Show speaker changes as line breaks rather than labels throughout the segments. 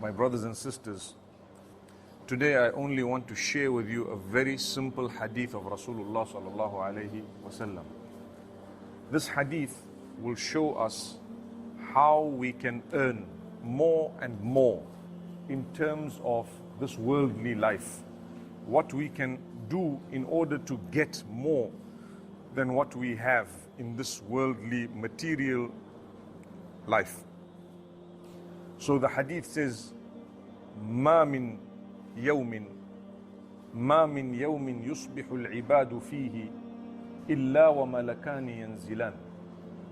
my brothers and sisters, today I only want to share with you a very simple hadith of Rasulullah sallallahu alayhi wasallam. This hadith will show us how we can earn more and more in terms of this worldly life. What we can do in order to get more than what we have in this worldly material life. So the hadith says, ما من يوم يصبح العباد فيه إلا وملكان ينزلان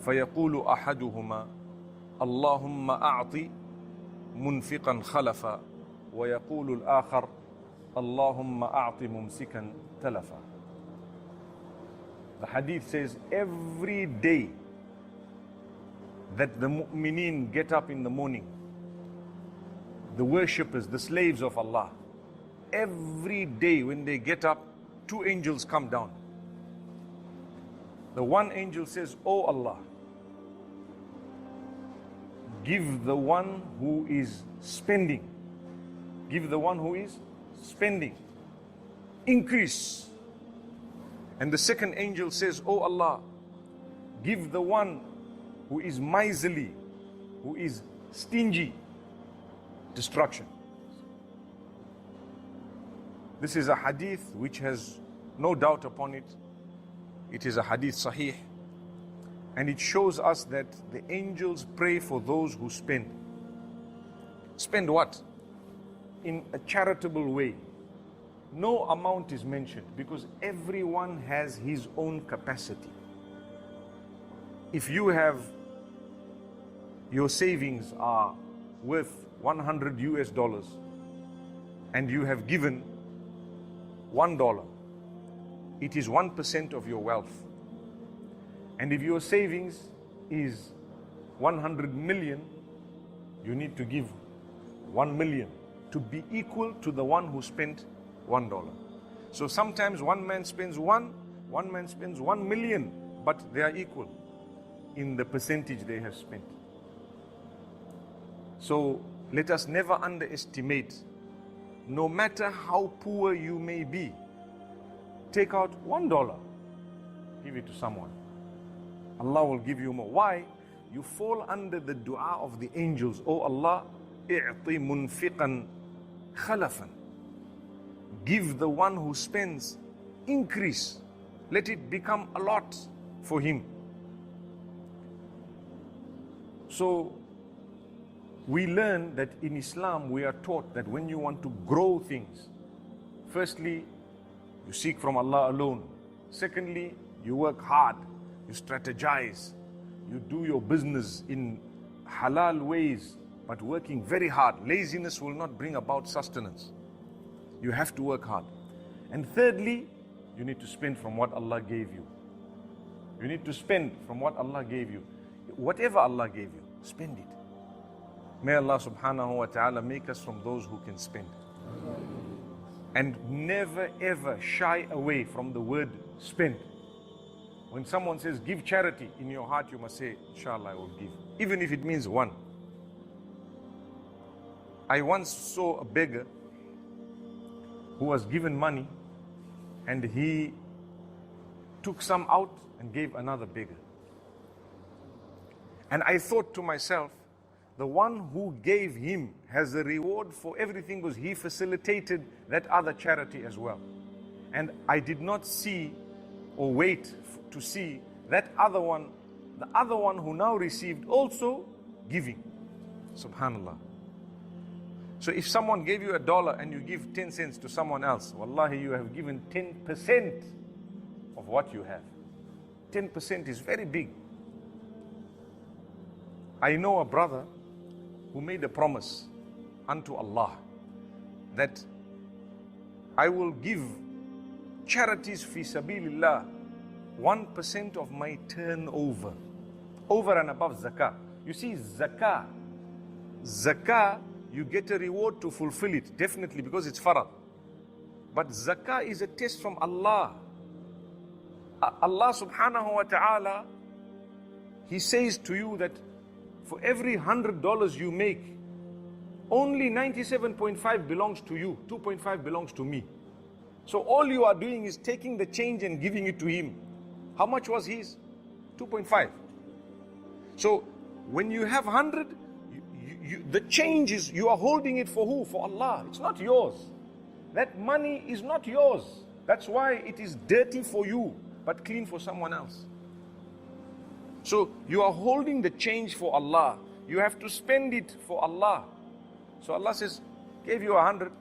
فيقول أحدهما اللهم أعط منفقا خلفا ويقول الآخر اللهم أعط ممسكا تلفا. The hadith says every day that the mu'mineen get up in the morning, the worshippers, the slaves of Allah, every day when they get up, two angels come down. The one angel says, "Oh Allah, give the one who is spending, give the one who is spending, increase." And the second angel says, "Oh Allah, give the one who is miserly, who is stingy, destruction." This is a hadith which has no doubt upon it. It is a hadith sahih. And it shows us that the angels pray for those who spend. Spend what? In a charitable way. No amount is mentioned because everyone has his own capacity. If you have, your savings are worth $100 and you have given $1, it is 1% of your wealth. And if your savings is 100 million, you need to give 1 million to be equal to the one who spent $1. So sometimes one man spends one man spends 1 million, but they are equal in the percentage they have spent. So let us never underestimate, no matter how poor you may be, take out $1, give it to someone. Allah will give you more. Why? You fall under the dua of the angels. Oh Allah, i'ti munfiqan khalafan. Give the one who spends increase. Let it become a lot for him. So we learn that in Islam we are taught that when you want to grow things, firstly, you seek from Allah alone. Secondly, you work hard, you strategize, you do your business in halal ways, but working very hard. Laziness will not bring about sustenance. You have to work hard. And thirdly, you need to spend from what Allah gave you. You need to spend from what Allah gave you. Whatever Allah gave you, spend it. May Allah subhanahu wa ta'ala make us from those who can spend. And never ever shy away from the word spend. When someone says give charity, in your heart you must say, inshallah I will give. Even if it means one. I once saw a beggar who was given money and he took some out and gave another beggar. And I thought to myself, the one who gave him has a reward for everything because he facilitated that other charity as well. And I did not see or wait to see that other one, the other one who now received also giving. Subhanallah. So if someone gave you $1 and you give 10 cents to someone else, wallahi, you have given 10% of what you have. 10% is very big. I know a brother who made a promise unto Allah that I will give charities fi sabilillah 1% of my turnover, over and above zakah. You see, zakah, you get a reward to fulfill it, definitely, because it's farad. But zakah is a test from Allah. Allah subhanahu wa ta'ala, He says to you that for every $100 you make, only 97.5 belongs to you, 2.5 belongs to me. So all you are doing is taking the change and giving it to him. How much was his? 2.5. So when you have 100, the change is, you are holding it for who? For Allah. It's not yours. That money is not yours. That's why it is dirty for you, but clean for someone else. So you are holding the change for Allah. You have to spend it for Allah. So Allah says, gave you 100,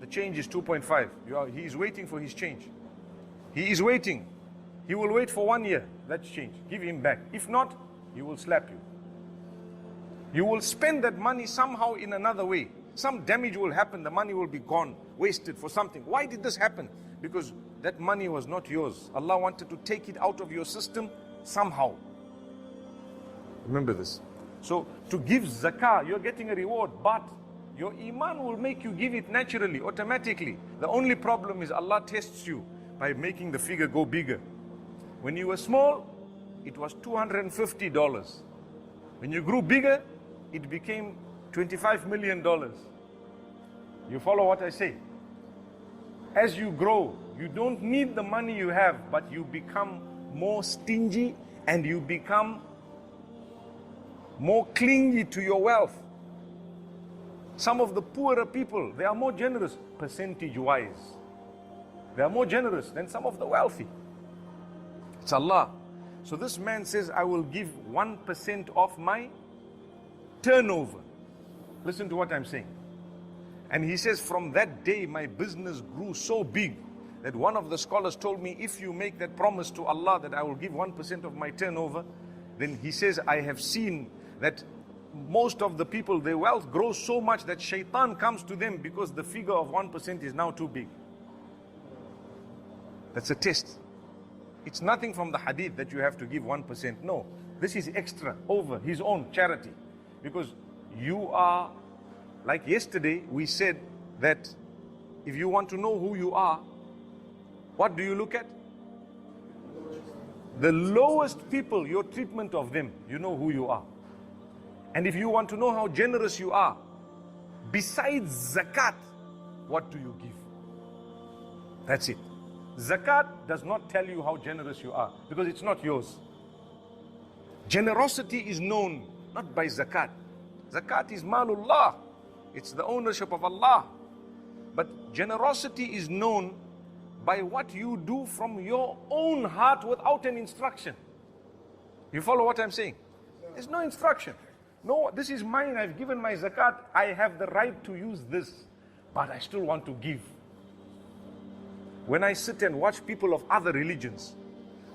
the change is 2.5. He is waiting for his change. He is waiting. He will wait for 1 year, that's change. Give him back. If not, he will slap you. You will spend that money somehow in another way. Some damage will happen, the money will be gone, wasted for something. Why did this happen? Because that money was not yours. Allah wanted to take it out of your system somehow. Remember this. So to give zakah, you're getting a reward, but your iman will make you give it naturally, automatically. The only problem is Allah tests you by making the figure go bigger. When you were small, it was $250. When you grew bigger, it became $25 million. You follow what I say? As you grow, you don't need the money you have, but you become more stingy and you become more clingy to your wealth. Some of the poorer people, they are more generous percentage-wise. They are more generous than some of the wealthy. It's Allah. So this man says, I will give 1% of my turnover. Listen to what I'm saying. And he says, from that day, my business grew so big that one of the scholars told me, if you make that promise to Allah that I will give 1% of my turnover, then he says, I have seen that most of the people, their wealth grows so much that shaitan comes to them because the figure of 1% is now too big. That's a test. It's nothing from the hadith that you have to give 1%. No, this is extra, over his own charity. Because you are, like yesterday, we said that if you want to know who you are, what do you look at? The lowest people, your treatment of them, you know who you are. And if you want to know how generous you are, besides zakat, what do you give? That's it. Zakat does not tell you how generous you are, because it's not yours. Generosity is known not by zakat. Zakat is malullah. It's the ownership of Allah. But generosity is known by what you do from your own heart without an instruction. You follow what I'm saying? There's no instruction. No, this is mine, I've given my zakat, I have the right to use this, but I still want to give. When I sit and watch people of other religions,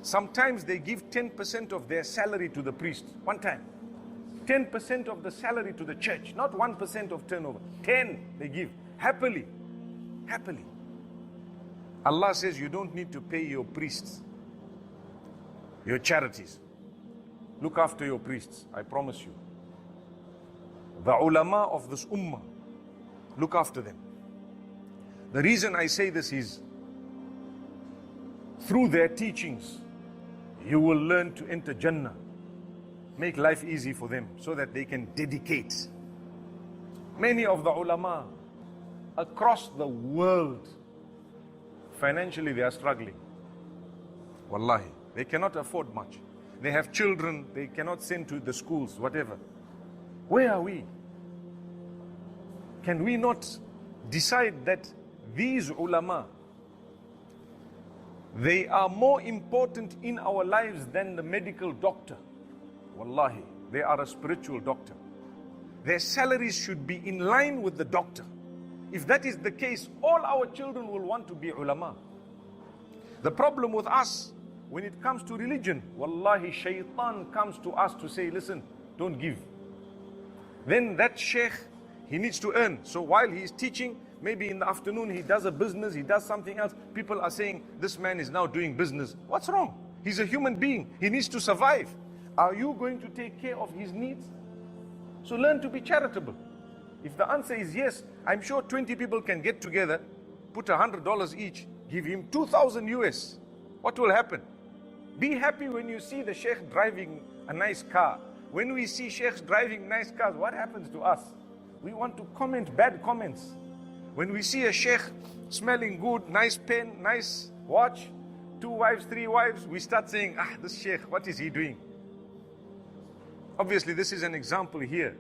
sometimes they give 10% of their salary to the priest, one time. 10% of the salary to the church, not 1% of turnover. 10 they give, happily, happily. Allah says you don't need to pay your priests, your charities. Look after your priests, I promise you. The ulama of this ummah, look after them. The reason I say this is, through their teachings, you will learn to enter Jannah. Make life easy for them so that they can dedicate. Many of the ulama across the world, financially they are struggling. Wallahi, they cannot afford much. They have children, they cannot send to the schools, whatever. Where are we? Can we not decide that these ulama, they are more important in our lives than the medical doctor? Wallahi, they are a spiritual doctor. Their salaries should be in line with the doctor. If that is the case, all our children will want to be ulama. The problem with us, when it comes to religion, wallahi, shaitan comes to us to say, listen, don't give. Then that sheikh, he needs to earn. So while he is teaching, maybe in the afternoon he does a business, he does something else. People are saying, this man is now doing business. What's wrong? He's a human being. He needs to survive. Are you going to take care of his needs? So learn to be charitable. If the answer is yes, I'm sure 20 people can get together, put $100 each, give him 2,000 US. What will happen? Be happy when you see the sheikh driving a nice car. When we see sheikhs driving nice cars, what happens to us? We want to comment bad comments. When we see a sheikh smelling good, nice pen, nice watch, 2 wives, 3 wives, we start saying, this sheikh, what is he doing? Obviously, this is an example here.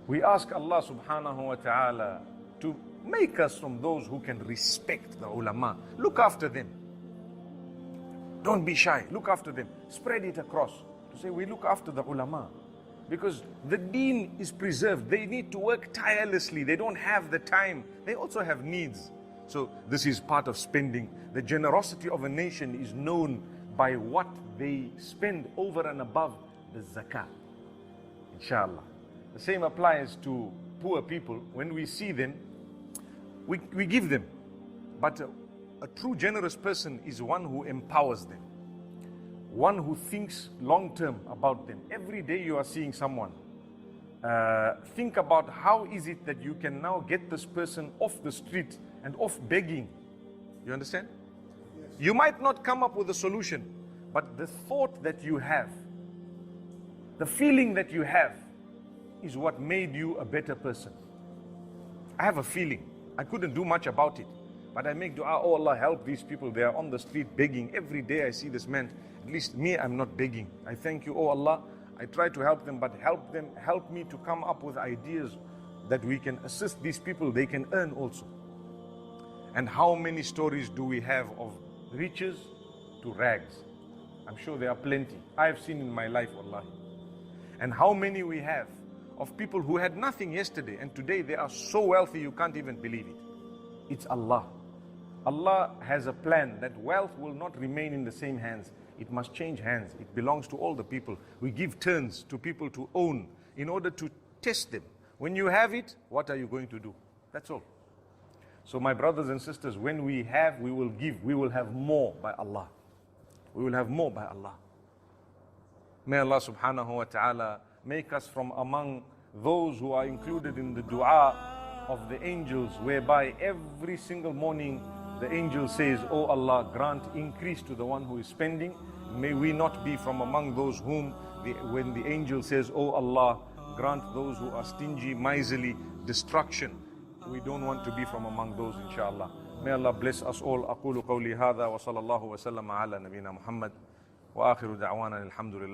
We ask Allah subhanahu wa ta'ala to make us from those who can respect the ulama. Look after them. Don't be shy. Look after them. Spread it across. To say we look after the ulama. Because the deen is preserved. They need to work tirelessly. They don't have the time. They also have needs. So this is part of spending. The generosity of a nation is known by what they spend over and above the zakah. Inshallah. The same applies to poor people. When we see them, we give them. But a true generous person is one who empowers them. One who thinks long term about them. Every day you are seeing someone. Think about how is it that you can now get this person off the street and off begging. You understand? Yes. You might not come up with a solution, but the thought that you have, the feeling that you have, is what made you a better person. I have a feeling. I couldn't do much about it. But I make dua, oh Allah, help these people. They are on the street begging. Every day I see this man. At least me, I'm not begging. I thank you, oh Allah. I try to help them, but help me to come up with ideas that we can assist these people. They can earn also. And how many stories do we have of riches to rags? I'm sure there are plenty. I have seen in my life, wallahi. And how many we have of people who had nothing yesterday and today they are so wealthy you can't even believe it. It's Allah. Allah has a plan that wealth will not remain in the same hands. It must change hands. It belongs to all the people. We give turns to people to own in order to test them. When you have it, what are you going to do? That's all. So my brothers and sisters, when we have, we will give. We will have more by Allah. We will have more by Allah. May Allah subhanahu wa ta'ala make us from among those who are included in the dua of the angels, whereby every single morning the angel says, oh Allah, grant increase to the one who is spending. May we not be from among those whom, when the angel says, oh Allah, grant those who are stingy, miserly, destruction. We don't want to be from among those, inshallah. May Allah bless us all. أقول قولي هذا وصلى الله وسلم على نبينا محمد وآخر دعوانا الحمد لله.